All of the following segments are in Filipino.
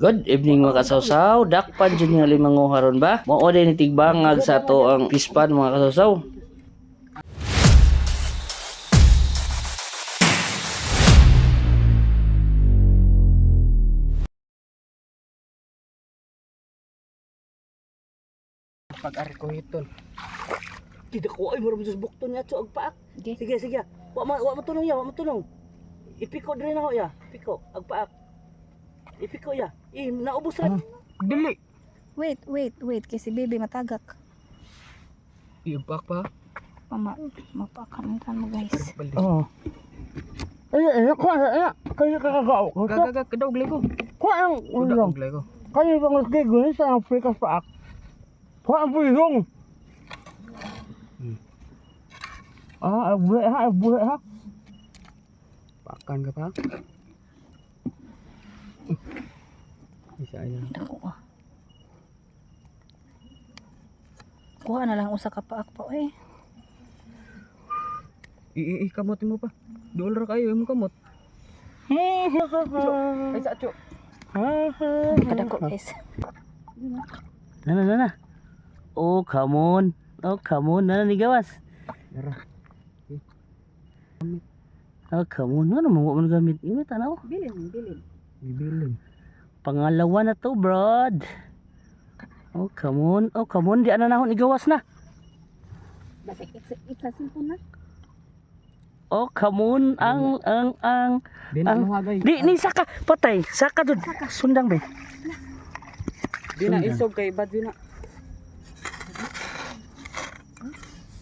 Good evening mga kasawsaw. Dakpan dyan yung limango haron ba? Mao din ni tigbangag sa to ang pispan mga kasawsaw. Pag-ari ko hiton. Tidak ko ay mura sa bukton niya so agpaak. Sige. Wa matulong ya, wa matulong. Ipiko diri na ho ya. Piko agpaak. Ipiko ya. Naubos ra. Dili. Wait, kasi baby matagak. Iagpaak pa. Mama, mapakan mo guys. Oo. Ay, kaya kakagaw. Gagagag daog lego. Ko ang ulong. Lego. Kaya bang lego ni sa Africa paak. Ko ang bulong. Buhay ha. Pakan ka pa. Isa yan. Ako. Kuha na lang usa ka paak pa eh. Kamotin mo pa. Dool ra kayo mo kamot. Ay sa acho. Kadako guys. Na. Oh, come on. Na ni gawas. Dara. Oh, come on. Ano mo gamit? Imo tanaw. Bibilin. Pangalawa na to, brod. Oh, come on. Di ana nahon igawas na. Basta iksasin ko na. Oh, come on. Ang. Di na mahagay. Di, ni saka. Patay. Saka dun. Sundang be. Di na isog kay bad di na.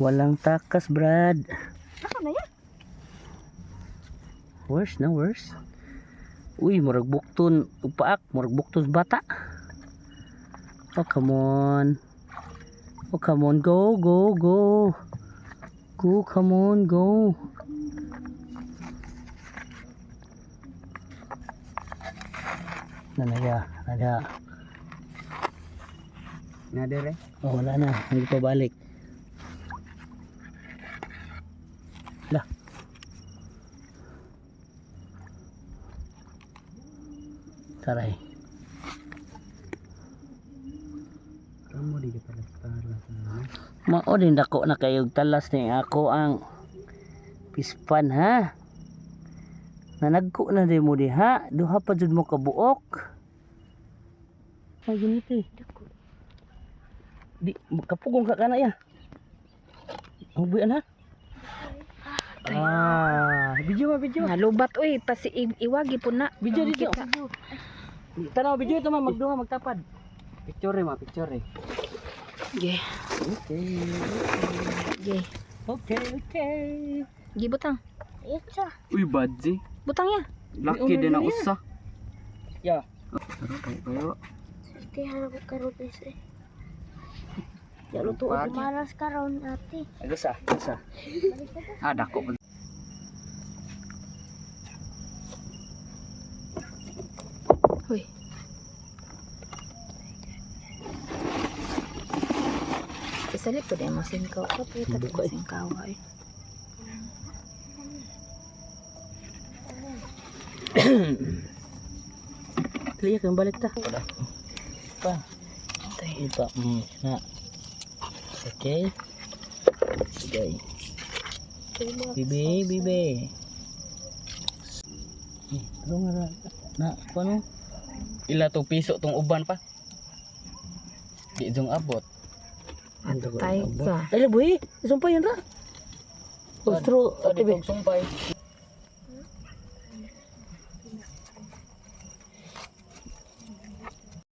Walang takas, brad. Ako na yan. Worse. Uy, murag bukton. Upaak. Murag bukton bata. Oh, come on. Go. Go, come on, go. Nada. Nadere. Oh, wala na. Hindi pa balik. Lah. Taray. Kamu di kita talas. Mao din dako na kayog talas ni ako ang pispan ha. Nanagko na din mo diha. Duha pa jud mo kabuok. Ay ganito eh. Di kapugong ka kana ya. Ang buyan ha. Video. Nalubat oy, pasi iwagi po na. Video dito. Kita. Tanaw video ito ma magduha magtapad. Picture eh. Ge. Okay. Gi butang. Uy badji. Butang ya. Laki din ang usa. Ya. Kayo. Harap karon eh. Ya luto malas karon ate. Agasa. Dako. Hoy. Isalip po din masingkaw ka po. Tatlo masingkaw ay. Liyak yung balik ta. Pa. Tay. Ipa. Na. Okay. Bibe. Ano nga na paano? Ila to piso tong uban pa. Di jong abot. Tay ka. Dali boy, isumpay yan ra. Ostro, ate be. Sumpay.